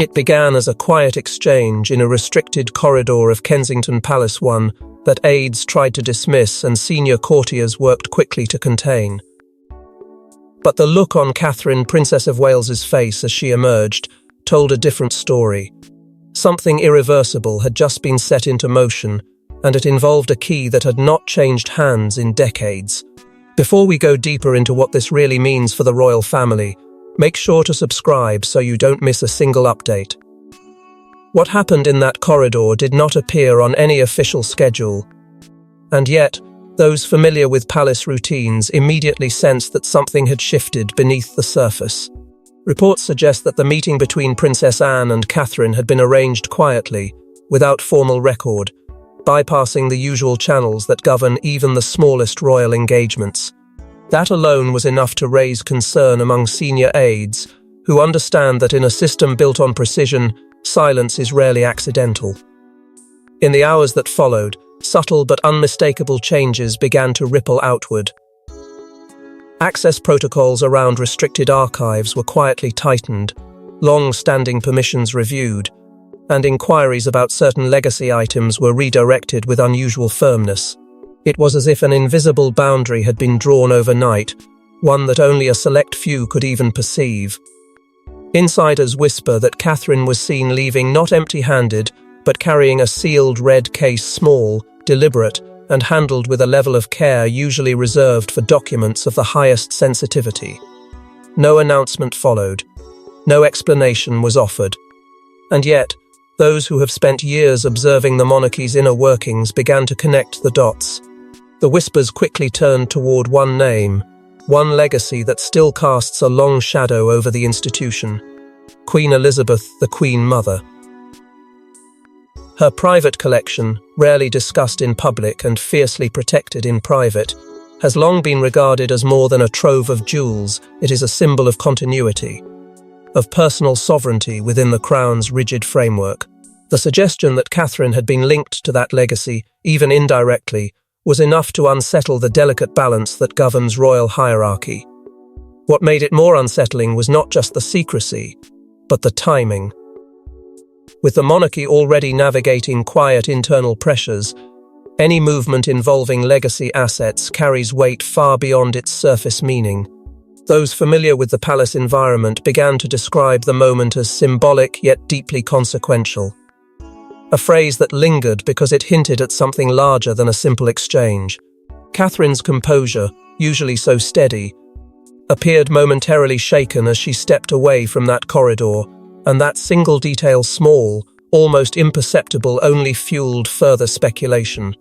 It began as a quiet exchange in a restricted corridor of Kensington Palace, one that aides tried to dismiss and senior courtiers worked quickly to contain. But the look on Catherine, Princess of Wales's face as she emerged told a different story. Something irreversible had just been set into motion, and it involved a key that had not changed hands in decades. Before we go deeper into what this really means for the royal family, make sure to subscribe so you don't miss a single update. What happened in that corridor did not appear on any official schedule, and yet, those familiar with palace routines immediately sensed that something had shifted beneath the surface. Reports suggest that the meeting between Princess Anne and Catherine had been arranged quietly, without formal record, bypassing the usual channels that govern even the smallest royal engagements. That alone was enough to raise concern among senior aides, who understand that in a system built on precision, silence is rarely accidental. In the hours that followed, subtle but unmistakable changes began to ripple outward. Access protocols around restricted archives were quietly tightened, long-standing permissions reviewed, and inquiries about certain legacy items were redirected with unusual firmness. It was as if an invisible boundary had been drawn overnight, one that only a select few could even perceive. Insiders whisper that Catherine was seen leaving not empty-handed, but carrying a sealed red case, small, deliberate, and handled with a level of care usually reserved for documents of the highest sensitivity. No announcement followed. No explanation was offered. And yet, those who have spent years observing the monarchy's inner workings began to connect the dots. The whispers quickly turned toward one name, one legacy that still casts a long shadow over the institution: Queen Elizabeth, the Queen Mother. Her private collection, rarely discussed in public and fiercely protected in private, has long been regarded as more than a trove of jewels. It is a symbol of continuity, of personal sovereignty within the Crown's rigid framework. The suggestion that Catherine had been linked to that legacy, even indirectly, was enough to unsettle the delicate balance that governs royal hierarchy. What made it more unsettling was not just the secrecy, but the timing. With the monarchy already navigating quiet internal pressures, any movement involving legacy assets carries weight far beyond its surface meaning. Those familiar with the palace environment began to describe the moment as symbolic yet deeply consequential. A phrase that lingered because it hinted at something larger than a simple exchange. Catherine's composure, usually so steady, appeared momentarily shaken as she stepped away from that corridor, and that single detail, small, almost imperceptible, only fueled further speculation.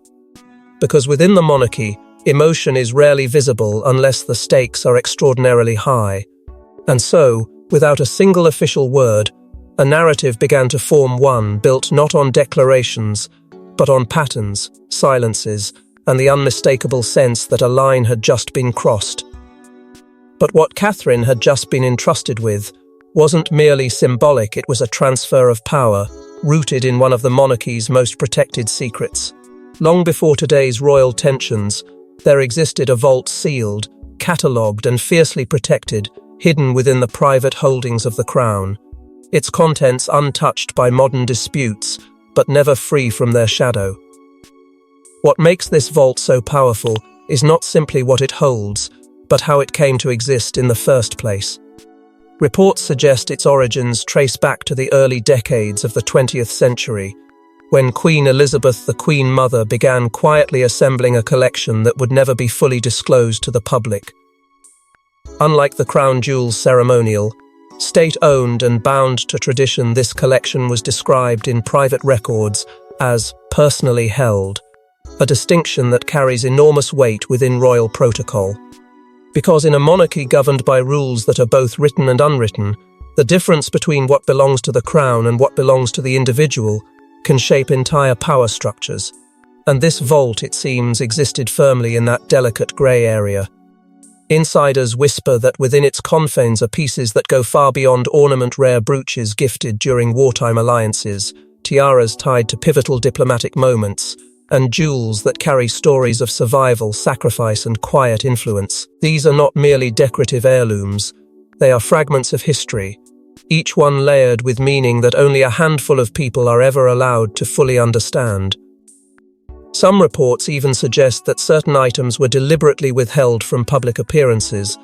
Because within the monarchy, emotion is rarely visible unless the stakes are extraordinarily high. And so, without a single official word, a narrative began to form, one built not on declarations, but on patterns, silences, and the unmistakable sense that a line had just been crossed. But what Catherine had just been entrusted with wasn't merely symbolic, it was a transfer of power, rooted in one of the monarchy's most protected secrets. Long before today's royal tensions, there existed a vault sealed, catalogued and fiercely protected, hidden within the private holdings of the Crown, its contents untouched by modern disputes, but never free from their shadow. What makes this vault so powerful is not simply what it holds, but how it came to exist in the first place. Reports suggest its origins trace back to the early decades of the 20th century, when Queen Elizabeth, the Queen Mother, began quietly assembling a collection that would never be fully disclosed to the public. Unlike the crown jewels ceremonial, state-owned and bound to tradition, this collection was described in private records as personally held, a distinction that carries enormous weight within royal protocol. Because in a monarchy governed by rules that are both written and unwritten, the difference between what belongs to the crown and what belongs to the individual can shape entire power structures. And this vault, it seems, existed firmly in that delicate grey area. Insiders whisper that within its confines are pieces that go far beyond ornament, rare brooches gifted during wartime alliances, tiaras tied to pivotal diplomatic moments, and jewels that carry stories of survival, sacrifice, and quiet influence. These are not merely decorative heirlooms, they are fragments of history, each one layered with meaning that only a handful of people are ever allowed to fully understand. Some reports even suggest that certain items were deliberately withheld from public appearances,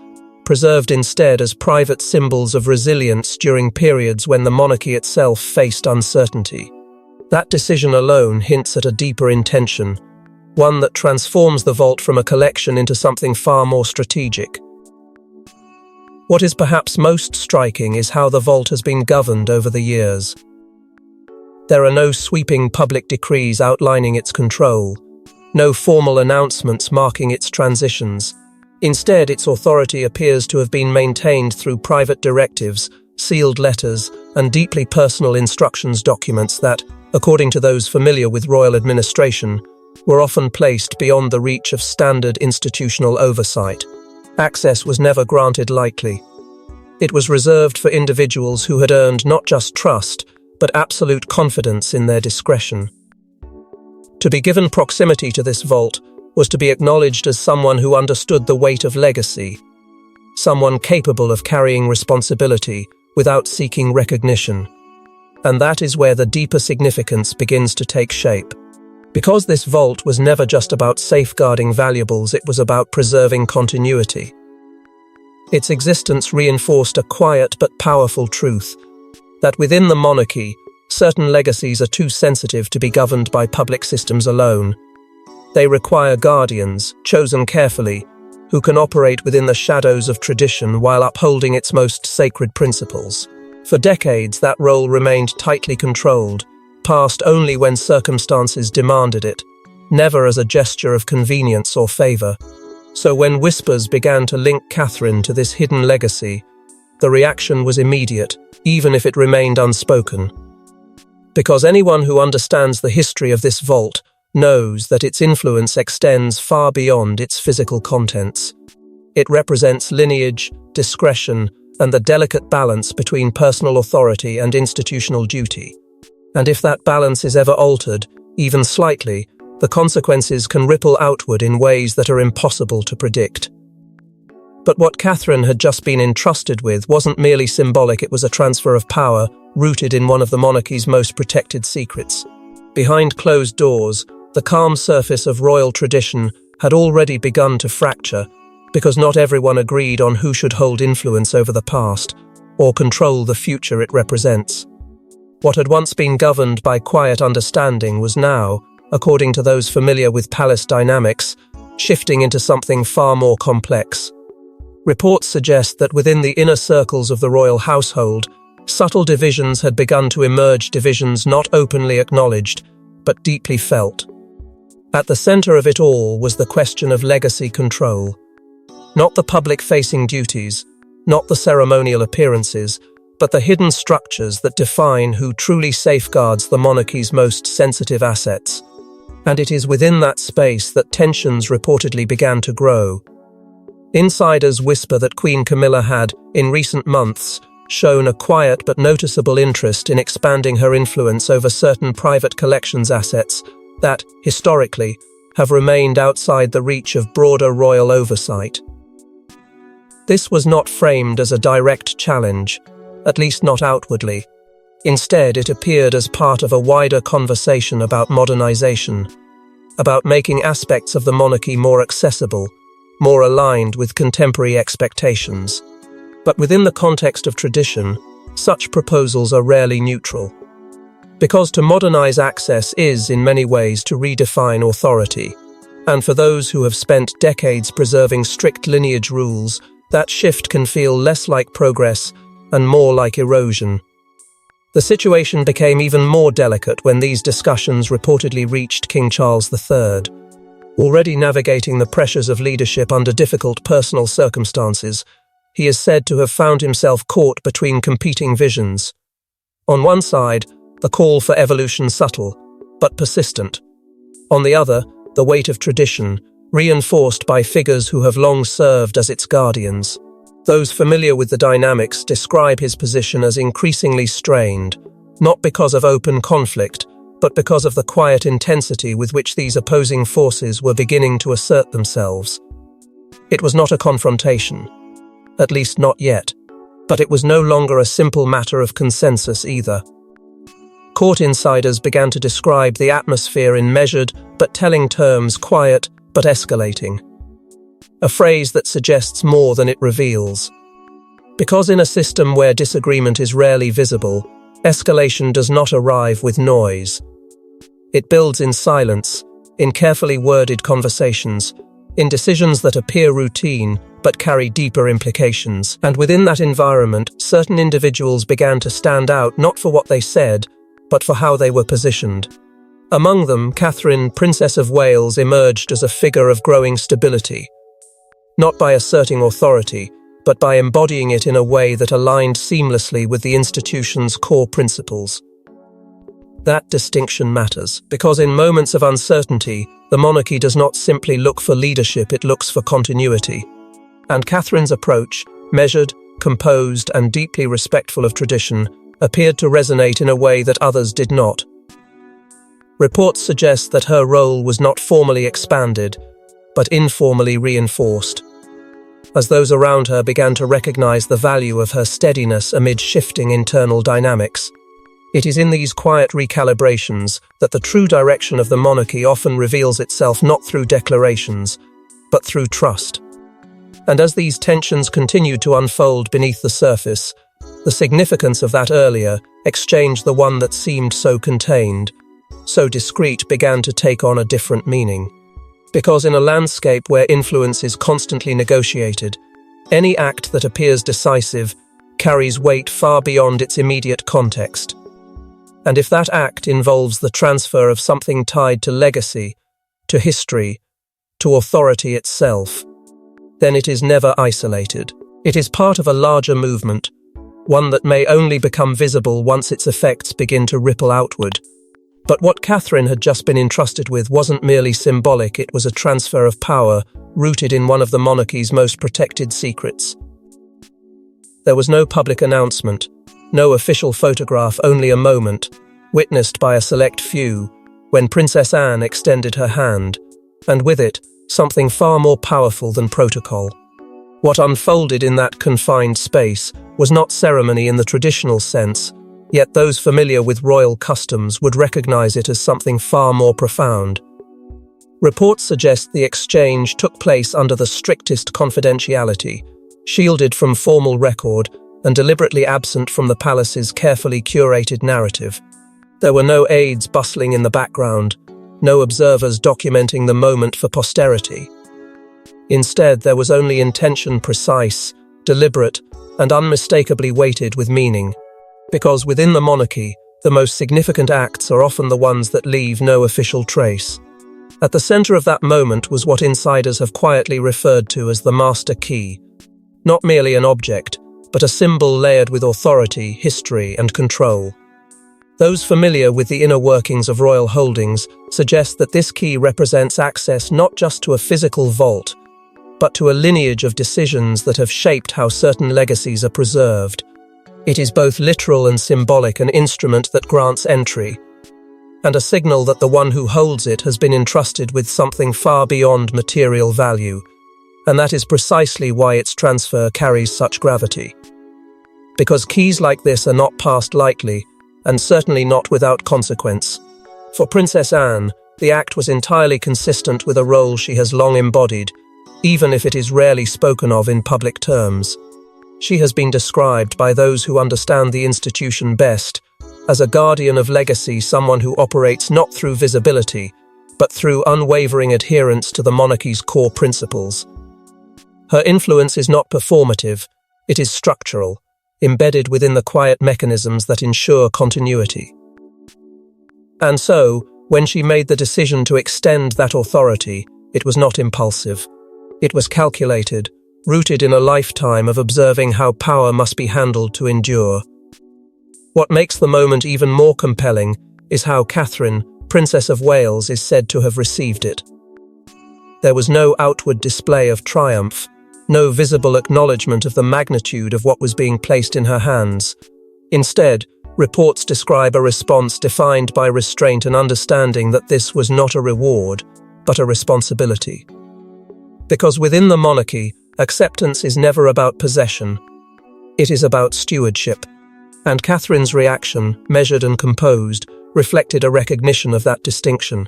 preserved instead as private symbols of resilience during periods when the monarchy itself faced uncertainty. That decision alone hints at a deeper intention, one that transforms the vault from a collection into something far more strategic. What is perhaps most striking is how the vault has been governed over the years. There are no sweeping public decrees outlining its control, no formal announcements marking its transitions. Instead, its authority appears to have been maintained through private directives, sealed letters, and deeply personal instructions documents that, according to those familiar with royal administration, were often placed beyond the reach of standard institutional oversight. Access was never granted lightly. It was reserved for individuals who had earned not just trust, but absolute confidence in their discretion. To be given proximity to this vault was to be acknowledged as someone who understood the weight of legacy, someone capable of carrying responsibility without seeking recognition. And that is where the deeper significance begins to take shape. Because this vault was never just about safeguarding valuables, it was about preserving continuity. Its existence reinforced a quiet but powerful truth, that within the monarchy, certain legacies are too sensitive to be governed by public systems alone. They require guardians, chosen carefully, who can operate within the shadows of tradition while upholding its most sacred principles. For decades, that role remained tightly controlled, passed only when circumstances demanded it, never as a gesture of convenience or favour. So when whispers began to link Catherine to this hidden legacy, the reaction was immediate, even if it remained unspoken. Because anyone who understands the history of this vault knows that its influence extends far beyond its physical contents. It represents lineage, discretion, and the delicate balance between personal authority and institutional duty. And if that balance is ever altered, even slightly, the consequences can ripple outward in ways that are impossible to predict. But what Catherine had just been entrusted with wasn't merely symbolic, it was a transfer of power rooted in one of the monarchy's most protected secrets. Behind closed doors, the calm surface of royal tradition had already begun to fracture, because not everyone agreed on who should hold influence over the past, or control the future it represents. What had once been governed by quiet understanding was now, according to those familiar with palace dynamics, shifting into something far more complex. Reports suggest that within the inner circles of the royal household, subtle divisions had begun to emerge, divisions not openly acknowledged, but deeply felt. At the center of it all was the question of legacy control. Not the public-facing duties, not the ceremonial appearances, but the hidden structures that define who truly safeguards the monarchy's most sensitive assets. And it is within that space that tensions reportedly began to grow. Insiders whisper that Queen Camilla had, in recent months, shown a quiet but noticeable interest in expanding her influence over certain private collections assets that, historically, have remained outside the reach of broader royal oversight. This was not framed as a direct challenge, at least not outwardly. Instead, it appeared as part of a wider conversation about modernization, about making aspects of the monarchy more accessible, more aligned with contemporary expectations. But within the context of tradition, such proposals are rarely neutral. Because to modernize access is, in many ways, to redefine authority. And for those who have spent decades preserving strict lineage rules, that shift can feel less like progress and more like erosion. The situation became even more delicate when these discussions reportedly reached King Charles III. Already navigating the pressures of leadership under difficult personal circumstances, he is said to have found himself caught between competing visions. On one side, the call for evolution subtle, but persistent. On the other, the weight of tradition, reinforced by figures who have long served as its guardians. Those familiar with the dynamics describe his position as increasingly strained, not because of open conflict, but because of the quiet intensity with which these opposing forces were beginning to assert themselves. It was not a confrontation, at least not yet. But it was no longer a simple matter of consensus either. Court insiders began to describe the atmosphere in measured but telling terms, quiet but escalating. A phrase that suggests more than it reveals. Because in a system where disagreement is rarely visible, escalation does not arrive with noise. It builds in silence, in carefully worded conversations, in decisions that appear routine but carry deeper implications. And within that environment, certain individuals began to stand out not for what they said, but for how they were positioned. Among them, Catherine, Princess of Wales, emerged as a figure of growing stability, not by asserting authority, but by embodying it in a way that aligned seamlessly with the institution's core principles. That distinction matters, because in moments of uncertainty, the monarchy does not simply look for leadership, it looks for continuity. And Catherine's approach, measured, composed, and deeply respectful of tradition, appeared to resonate in a way that others did not. Reports suggest that her role was not formally expanded, but informally reinforced, as those around her began to recognize the value of her steadiness amid shifting internal dynamics. It is in these quiet recalibrations that the true direction of the monarchy often reveals itself, not through declarations, but through trust. And as these tensions continued to unfold beneath the surface, the significance of that earlier exchange, the one that seemed so contained, so discreet, began to take on a different meaning. Because in a landscape where influence is constantly negotiated, any act that appears decisive carries weight far beyond its immediate context. And if that act involves the transfer of something tied to legacy, to history, to authority itself, then it is never isolated. It is part of a larger movement, one that may only become visible once its effects begin to ripple outward. But what Catherine had just been entrusted with wasn't merely symbolic, it was a transfer of power rooted in one of the monarchy's most protected secrets. There was no public announcement, no official photograph, only a moment, witnessed by a select few, when Princess Anne extended her hand, and with it, something far more powerful than protocol. What unfolded in that confined space was not ceremony in the traditional sense, yet those familiar with royal customs would recognize it as something far more profound. Reports suggest the exchange took place under the strictest confidentiality, shielded from formal record and deliberately absent from the palace's carefully curated narrative. There were no aides bustling in the background, no observers documenting the moment for posterity. Instead, there was only intention, precise, deliberate, and unmistakably weighted with meaning. Because within the monarchy, the most significant acts are often the ones that leave no official trace. At the center of that moment was what insiders have quietly referred to as the master key. Not merely an object, but a symbol layered with authority, history, and control. Those familiar with the inner workings of royal holdings suggest that this key represents access not just to a physical vault, but to a lineage of decisions that have shaped how certain legacies are preserved. It is both literal and symbolic, an instrument that grants entry, and a signal that the one who holds it has been entrusted with something far beyond material value, and that is precisely why its transfer carries such gravity. Because keys like this are not passed lightly, and certainly not without consequence. For Princess Anne, the act was entirely consistent with a role she has long embodied, even if it is rarely spoken of in public terms. She has been described by those who understand the institution best as a guardian of legacy, someone who operates not through visibility, but through unwavering adherence to the monarchy's core principles. Her influence is not performative, it is structural, embedded within the quiet mechanisms that ensure continuity. And so, when she made the decision to extend that authority, it was not impulsive. It was calculated, rooted in a lifetime of observing how power must be handled to endure. What makes the moment even more compelling is how Catherine, Princess of Wales, is said to have received it. There was no outward display of triumph, no visible acknowledgement of the magnitude of what was being placed in her hands. Instead, reports describe a response defined by restraint and understanding that this was not a reward, but a responsibility. Because within the monarchy, acceptance is never about possession. It is about stewardship. And Catherine's reaction, measured and composed, reflected a recognition of that distinction.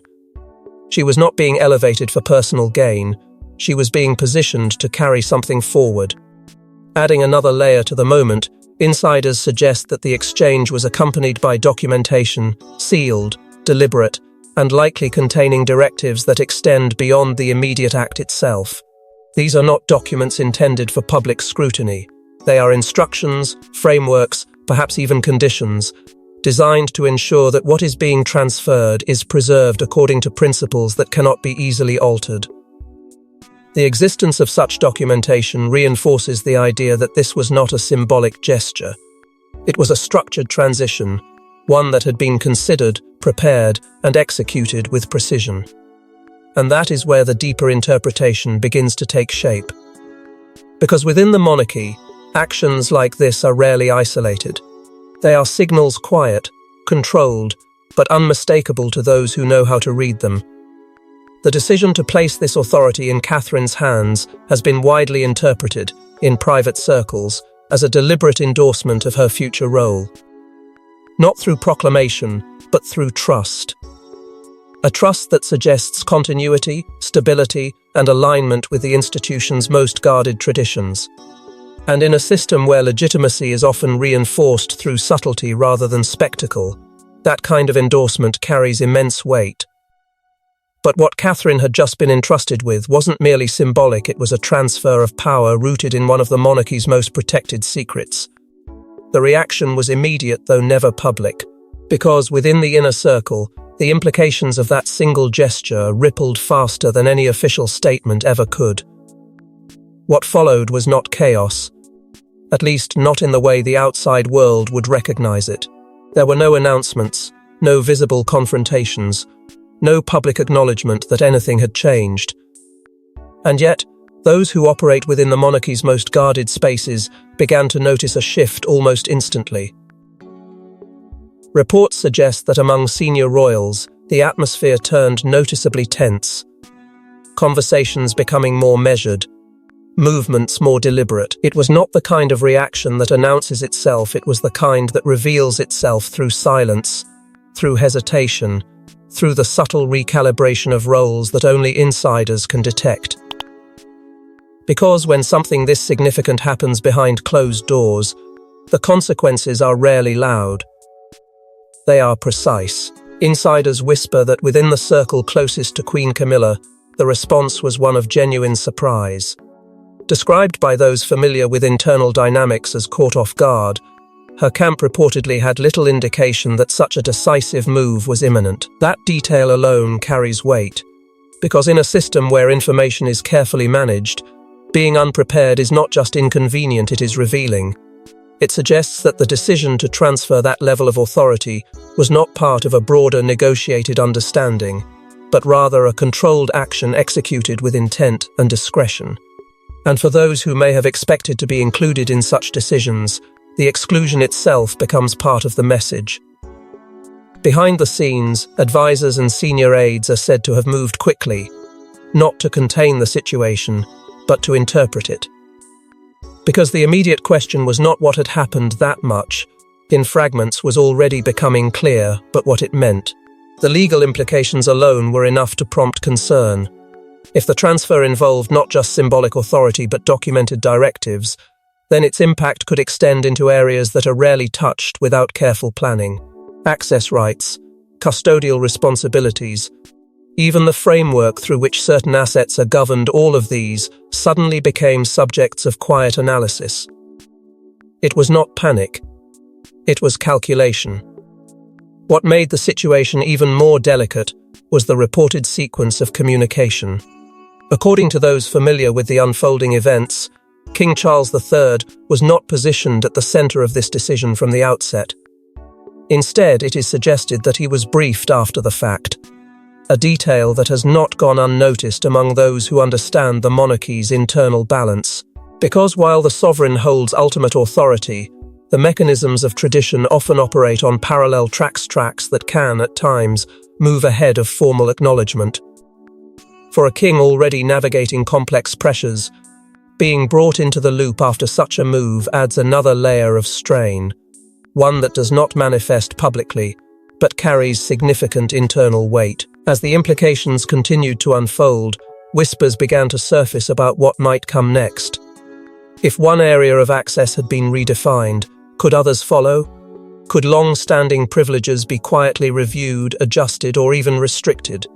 She was not being elevated for personal gain, she was being positioned to carry something forward. Adding another layer to the moment, insiders suggest that the exchange was accompanied by documentation, sealed, deliberate, and likely containing directives that extend beyond the immediate act itself. These are not documents intended for public scrutiny. They are instructions, frameworks, perhaps even conditions, designed to ensure that what is being transferred is preserved according to principles that cannot be easily altered. The existence of such documentation reinforces the idea that this was not a symbolic gesture. It was a structured transition, one that had been considered, prepared, and executed with precision. And that is where the deeper interpretation begins to take shape. Because within the monarchy, actions like this are rarely isolated. They are signals quiet, controlled, but unmistakable to those who know how to read them. The decision to place this authority in Catherine's hands has been widely interpreted, in private circles, as a deliberate endorsement of her future role. Not through proclamation, but through trust. A trust that suggests continuity, stability, and alignment with the institution's most guarded traditions. And in a system where legitimacy is often reinforced through subtlety rather than spectacle, that kind of endorsement carries immense weight. But what Catherine had just been entrusted with wasn't merely symbolic, it was a transfer of power rooted in one of the monarchy's most protected secrets. The reaction was immediate though never public, because within the inner circle, the implications of that single gesture rippled faster than any official statement ever could. What followed was not chaos, at least not in the way the outside world would recognize it. There were no announcements, no visible confrontations, no public acknowledgement that anything had changed. And yet, those who operate within the monarchy's most guarded spaces began to notice a shift almost instantly. Reports suggest that among senior royals, the atmosphere turned noticeably tense, conversations becoming more measured, movements more deliberate. It was not the kind of reaction that announces itself, it was the kind that reveals itself through silence, through hesitation, through the subtle recalibration of roles that only insiders can detect. Because when something this significant happens behind closed doors, the consequences are rarely loud. They are precise. Insiders whisper that within the circle closest to Queen Camilla, the response was one of genuine surprise. Described by those familiar with internal dynamics as caught off guard, her camp reportedly had little indication that such a decisive move was imminent. That detail alone carries weight, because in a system where information is carefully managed, being unprepared is not just inconvenient, it is revealing. It suggests that the decision to transfer that level of authority was not part of a broader negotiated understanding, but rather a controlled action executed with intent and discretion. And for those who may have expected to be included in such decisions, the exclusion itself becomes part of the message. Behind the scenes, advisors and senior aides are said to have moved quickly, not to contain the situation, but to interpret it. Because the immediate question was not what had happened that much, in fragments was already becoming clear, but what it meant. The legal implications alone were enough to prompt concern. If the transfer involved not just symbolic authority but documented directives, then its impact could extend into areas that are rarely touched without careful planning. Access rights, custodial responsibilities, even the framework through which certain assets are governed, all of these suddenly became subjects of quiet analysis. It was not panic. It was calculation. What made the situation even more delicate was the reported sequence of communication. According to those familiar with the unfolding events, King Charles III was not positioned at the center of this decision from the outset. Instead, it is suggested that he was briefed after the fact, a detail that has not gone unnoticed among those who understand the monarchy's internal balance. Because while the sovereign holds ultimate authority, the mechanisms of tradition often operate on parallel tracks that can, at times, move ahead of formal acknowledgement. For a king already navigating complex pressures, Being brought into the loop after such a move adds another layer of strain, one that does not manifest publicly, but carries significant internal weight. As the implications continued to unfold, whispers began to surface about what might come next. If one area of access had been redefined, could others follow? Could long-standing privileges be quietly reviewed, adjusted, or even restricted?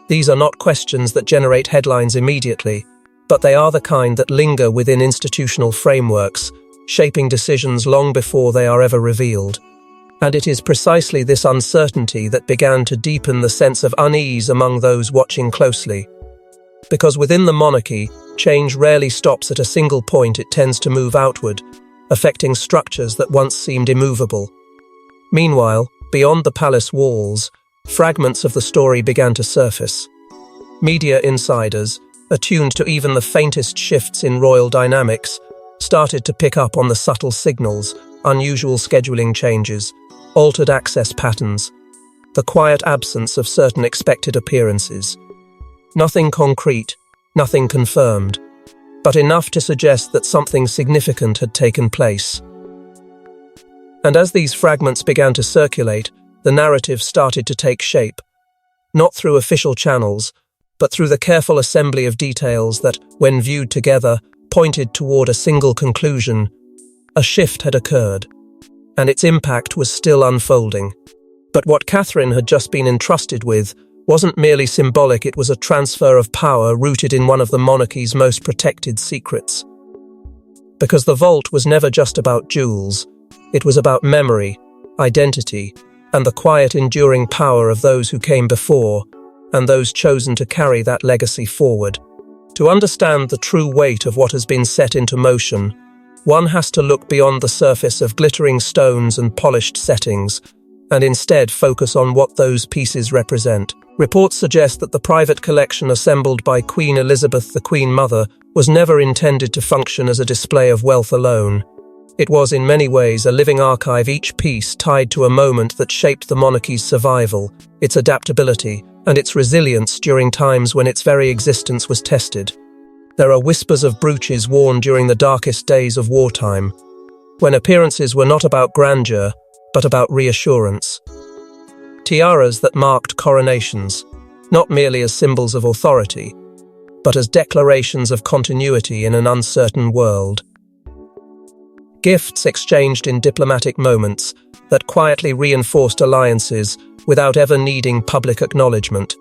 These are not questions that generate headlines immediately, but they are the kind that linger within institutional frameworks, shaping decisions long before they are ever revealed. And it is precisely this uncertainty that began to deepen the sense of unease among those watching closely. Because within the monarchy, change rarely stops at a single point, it tends to move outward, affecting structures that once seemed immovable. Meanwhile, beyond the palace walls, fragments of the story began to surface. Media insiders, attuned to even the faintest shifts in royal dynamics, started to pick up on the subtle signals, unusual scheduling changes, altered access patterns, the quiet absence of certain expected appearances. Nothing concrete, nothing confirmed, but enough to suggest that something significant had taken place. And as these fragments began to circulate, the narrative started to take shape, not through official channels, but through the careful assembly of details that, when viewed together, pointed toward a single conclusion. A shift had occurred, and its impact was still unfolding. But what Catherine had just been entrusted with wasn't merely symbolic, it was a transfer of power rooted in one of the monarchy's most protected secrets. Because the vault was never just about jewels, it was about memory, identity, and the quiet enduring power of those who came before, and those chosen to carry that legacy forward. To understand the true weight of what has been set into motion, one has to look beyond the surface of glittering stones and polished settings, and instead focus on what those pieces represent. Reports suggest that the private collection assembled by Queen Elizabeth, the Queen Mother, was never intended to function as a display of wealth alone. It was in many ways a living archive, each piece tied to a moment that shaped the monarchy's survival, its adaptability, and its resilience during times when its very existence was tested. There are whispers of brooches worn during the darkest days of wartime, when appearances were not about grandeur, but about reassurance. Tiaras that marked coronations, not merely as symbols of authority, but as declarations of continuity in an uncertain world. Gifts exchanged in diplomatic moments that quietly reinforced alliances without ever needing public acknowledgement.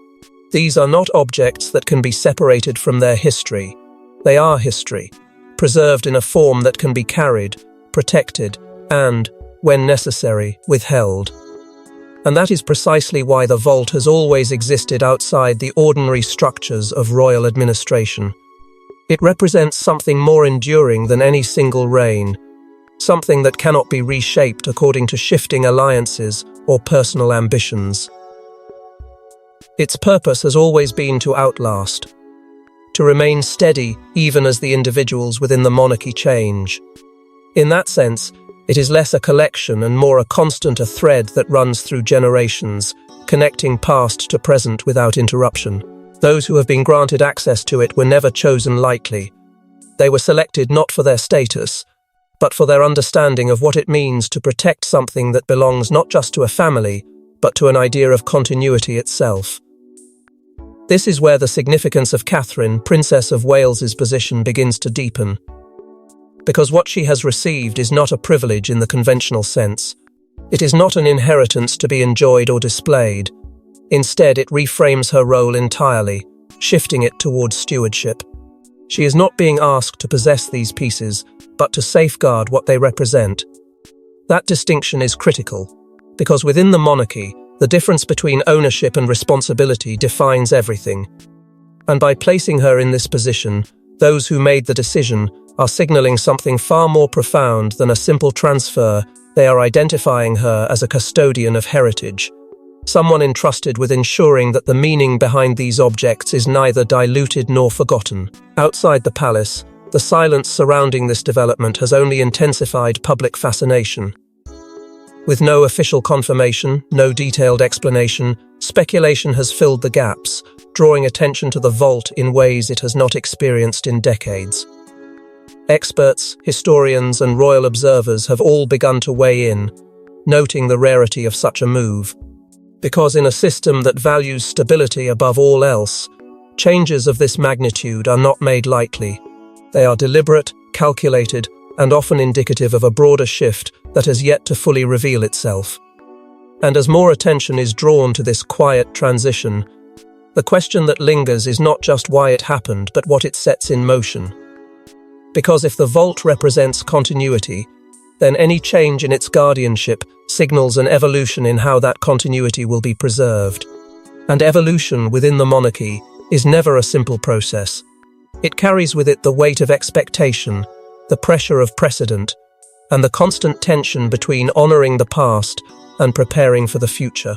These are not objects that can be separated from their history. They are history, preserved in a form that can be carried, protected, and, when necessary, withheld. And that is precisely why the vault has always existed outside the ordinary structures of royal administration. It represents something more enduring than any single reign, something that cannot be reshaped according to shifting alliances or personal ambitions. Its purpose has always been to outlast, to remain steady even as the individuals within the monarchy change. In that sense, it is less a collection and more a constant, a thread that runs through generations, connecting past to present without interruption. Those who have been granted access to it were never chosen lightly. They were selected not for their status, but for their understanding of what it means to protect something that belongs not just to a family, but to an idea of continuity itself. This is where the significance of Catherine, Princess of Wales's position begins to deepen. Because what she has received is not a privilege in the conventional sense. It is not an inheritance to be enjoyed or displayed. Instead, it reframes her role entirely, shifting it towards stewardship. She is not being asked to possess these pieces, but to safeguard what they represent. That distinction is critical, because within the monarchy, the difference between ownership and responsibility defines everything. And by placing her in this position, those who made the decision are signaling something far more profound than a simple transfer. They are identifying her as a custodian of heritage, someone entrusted with ensuring that the meaning behind these objects is neither diluted nor forgotten. Outside the palace, the silence surrounding this development has only intensified public fascination. With no official confirmation, no detailed explanation, speculation has filled the gaps, drawing attention to the vault in ways it has not experienced in decades. Experts, historians, and royal observers have all begun to weigh in, noting the rarity of such a move. Because in a system that values stability above all else, changes of this magnitude are not made lightly. They are deliberate, calculated, and often indicative of a broader shift that has yet to fully reveal itself. And as more attention is drawn to this quiet transition, the question that lingers is not just why it happened, but what it sets in motion. Because if the vault represents continuity, then any change in its guardianship signals an evolution in how that continuity will be preserved. And evolution within the monarchy is never a simple process. It carries with it the weight of expectation, the pressure of precedent, and the constant tension between honouring the past and preparing for the future.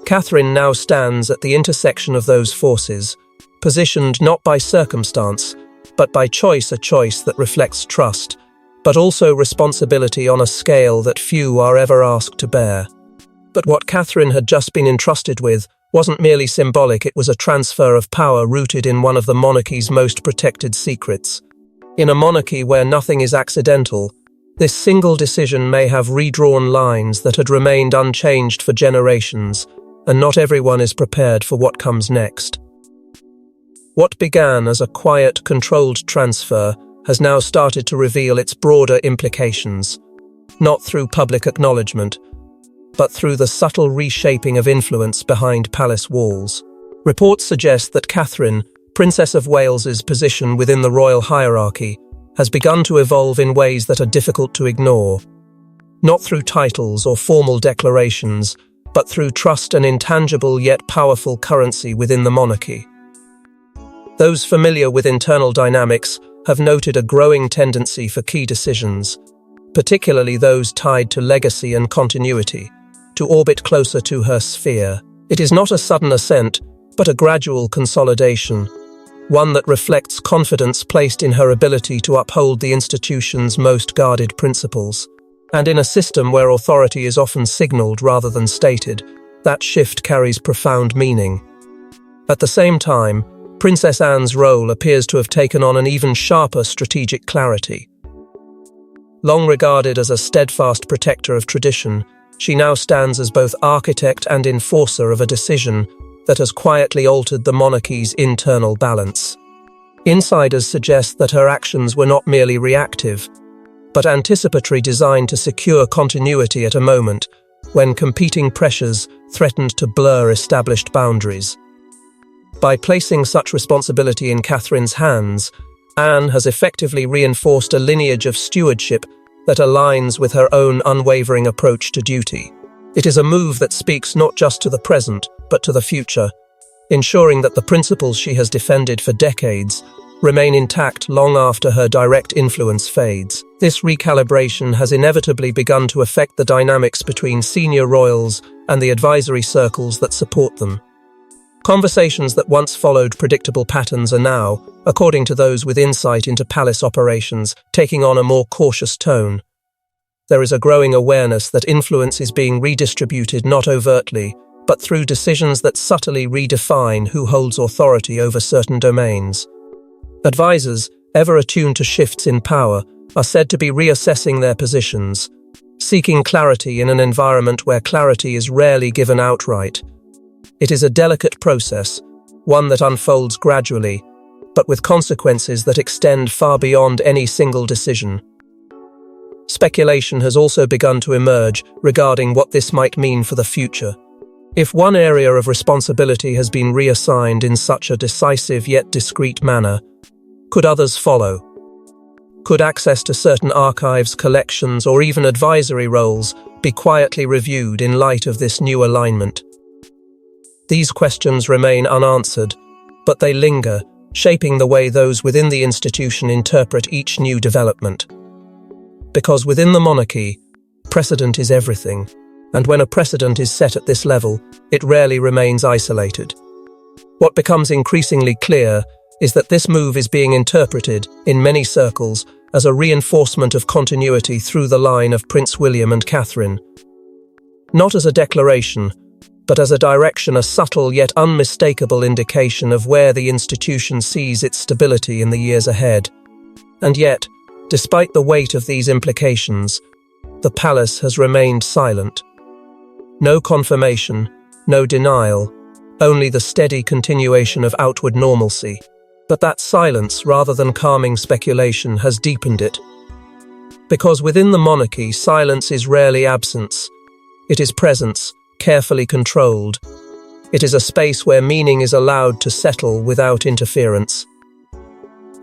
Catherine now stands at the intersection of those forces, positioned not by circumstance, but by choice, a choice that reflects trust, but also responsibility on a scale that few are ever asked to bear. But what Catherine had just been entrusted with wasn't merely symbolic, it was a transfer of power rooted in one of the monarchy's most protected secrets. In a monarchy where nothing is accidental, this single decision may have redrawn lines that had remained unchanged for generations, and not everyone is prepared for what comes next. What began as a quiet, controlled transfer has now started to reveal its broader implications, not through public acknowledgement, but through the subtle reshaping of influence behind palace walls. Reports suggest that Catherine, Princess of Wales's position within the royal hierarchy, has begun to evolve in ways that are difficult to ignore, not through titles or formal declarations, but through trust and intangible yet powerful currency within the monarchy. Those familiar with internal dynamics have noted a growing tendency for key decisions, particularly those tied to legacy and continuity, to orbit closer to her sphere. It is not a sudden ascent, but a gradual consolidation, one that reflects confidence placed in her ability to uphold the institution's most guarded principles. And in a system where authority is often signalled rather than stated, that shift carries profound meaning. At the same time, Princess Anne's role appears to have taken on an even sharper strategic clarity. Long regarded as a steadfast protector of tradition, she now stands as both architect and enforcer of a decision that has quietly altered the monarchy's internal balance. Insiders suggest that her actions were not merely reactive, but anticipatory, designed to secure continuity at a moment when competing pressures threatened to blur established boundaries. By placing such responsibility in Catherine's hands, Anne has effectively reinforced a lineage of stewardship that aligns with her own unwavering approach to duty. It is a move that speaks not just to the present, but to the future, ensuring that the principles she has defended for decades remain intact long after her direct influence fades. This recalibration has inevitably begun to affect the dynamics between senior royals and the advisory circles that support them. Conversations that once followed predictable patterns are now, according to those with insight into palace operations, taking on a more cautious tone. There is a growing awareness that influence is being redistributed not overtly, but through decisions that subtly redefine who holds authority over certain domains. Advisors, ever attuned to shifts in power, are said to be reassessing their positions, seeking clarity in an environment where clarity is rarely given outright. It is a delicate process, one that unfolds gradually, but with consequences that extend far beyond any single decision. Speculation has also begun to emerge regarding what this might mean for the future. If one area of responsibility has been reassigned in such a decisive yet discreet manner, could others follow? Could access to certain archives, collections, or even advisory roles be quietly reviewed in light of this new alignment? These questions remain unanswered, but they linger, shaping the way those within the institution interpret each new development. Because within the monarchy, precedent is everything, and when a precedent is set at this level, it rarely remains isolated. What becomes increasingly clear is that this move is being interpreted, in many circles, as a reinforcement of continuity through the line of Prince William and Catherine. Not as a declaration, but as a direction, a subtle yet unmistakable indication of where the institution sees its stability in the years ahead. And yet, despite the weight of these implications, the palace has remained silent. No confirmation, no denial, only the steady continuation of outward normalcy. But that silence, rather than calming speculation, has deepened it. Because within the monarchy, silence is rarely absence. It is presence, carefully controlled. It is a space where meaning is allowed to settle without interference.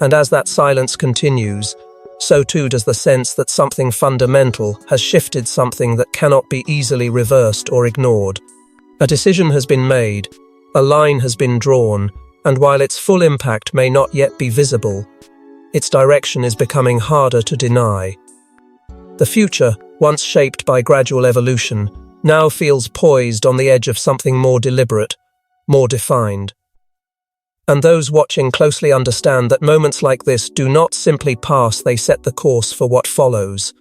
And as that silence continues, so too does the sense that something fundamental has shifted, something that cannot be easily reversed or ignored. A decision has been made, a line has been drawn, and while its full impact may not yet be visible, its direction is becoming harder to deny. The future, once shaped by gradual evolution, now feels poised on the edge of something more deliberate, more defined. And those watching closely understand that moments like this do not simply pass, they set the course for what follows.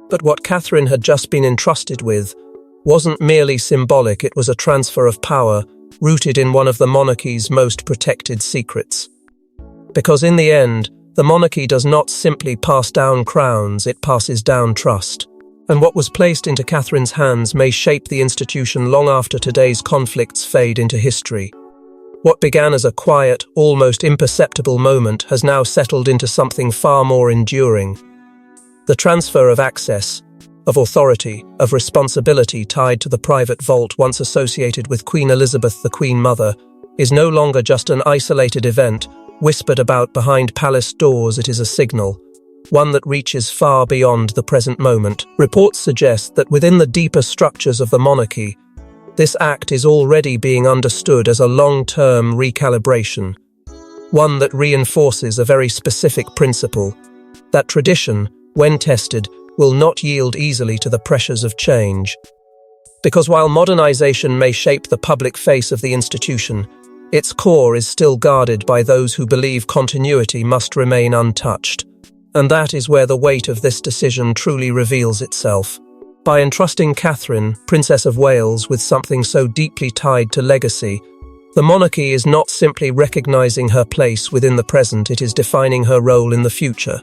But what Catherine had just been entrusted with wasn't merely symbolic, it was a transfer of power rooted in one of the monarchy's most protected secrets. Because in the end, the monarchy does not simply pass down crowns, it passes down trust. And what was placed into Catherine's hands may shape the institution long after today's conflicts fade into history. What began as a quiet, almost imperceptible moment has now settled into something far more enduring. The transfer of access, of authority, of responsibility tied to the private vault once associated with Queen Elizabeth, the Queen Mother, is no longer just an isolated event, whispered about behind palace doors. It is a signal, one that reaches far beyond the present moment. Reports suggest that within the deeper structures of the monarchy, this act is already being understood as a long-term recalibration, one that reinforces a very specific principle, that tradition, when tested, will not yield easily to the pressures of change. Because while modernization may shape the public face of the institution, its core is still guarded by those who believe continuity must remain untouched. And that is where the weight of this decision truly reveals itself. By entrusting Catherine, Princess of Wales, with something so deeply tied to legacy, the monarchy is not simply recognizing her place within the present, it is defining her role in the future.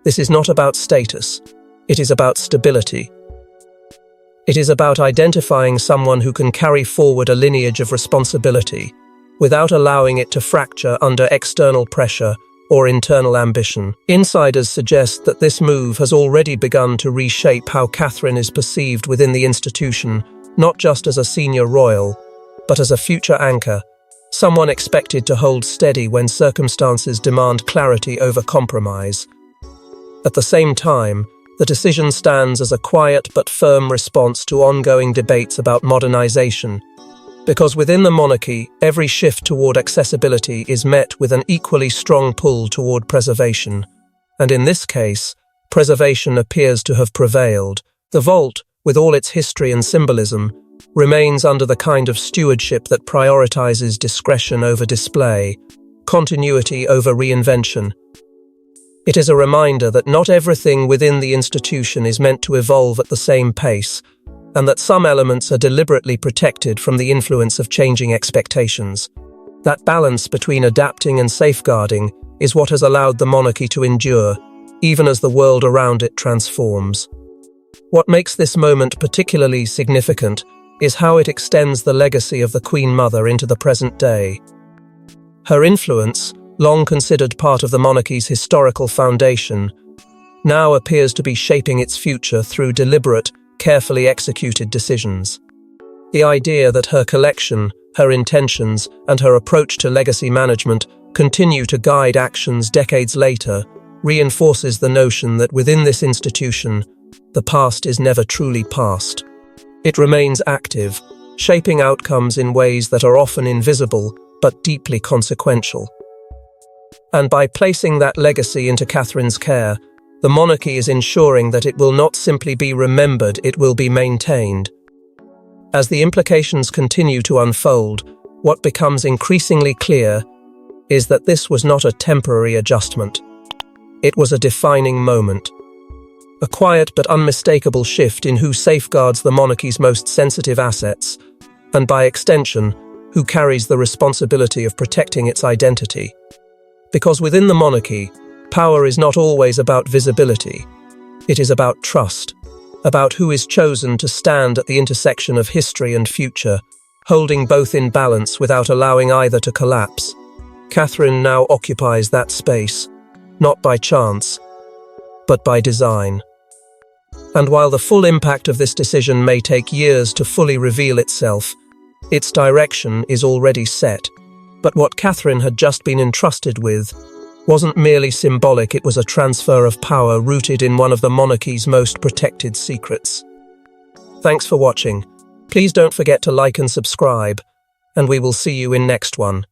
This is not about status. It is about stability. It is about identifying someone who can carry forward a lineage of responsibility without allowing it to fracture under external pressure or internal ambition. Insiders suggest that this move has already begun to reshape how Catherine is perceived within the institution, not just as a senior royal, but as a future anchor, someone expected to hold steady when circumstances demand clarity over compromise. At the same time, the decision stands as a quiet but firm response to ongoing debates about modernization, because within the monarchy, every shift toward accessibility is met with an equally strong pull toward preservation. And in this case, preservation appears to have prevailed. The vault, with all its history and symbolism, remains under the kind of stewardship that prioritizes discretion over display, continuity over reinvention. It is a reminder that not everything within the institution is meant to evolve at the same pace, and that some elements are deliberately protected from the influence of changing expectations. That balance between adapting and safeguarding is what has allowed the monarchy to endure, even as the world around it transforms. What makes this moment particularly significant is how it extends the legacy of the Queen Mother into the present day. Her influence, long considered part of the monarchy's historical foundation, now appears to be shaping its future through deliberate, carefully executed decisions. The idea that her collection, her intentions, and her approach to legacy management continue to guide actions decades later reinforces the notion that within this institution, the past is never truly past. It remains active, shaping outcomes in ways that are often invisible but deeply consequential. And by placing that legacy into Catherine's care, the monarchy is ensuring that it will not simply be remembered, it will be maintained. As the implications continue to unfold, what becomes increasingly clear is that this was not a temporary adjustment. It was a defining moment. A quiet but unmistakable shift in who safeguards the monarchy's most sensitive assets, and by extension, who carries the responsibility of protecting its identity. Because within the monarchy, power is not always about visibility. It is about trust, about who is chosen to stand at the intersection of history and future, holding both in balance without allowing either to collapse. Catherine now occupies that space, not by chance, but by design. And while the full impact of this decision may take years to fully reveal itself, its direction is already set. But what Catherine had just been entrusted with wasn't merely symbolic, it was a transfer of power rooted in one of the monarchy's most protected secrets. Thanks for watching. Please don't forget to like and subscribe, and we will see you in next one.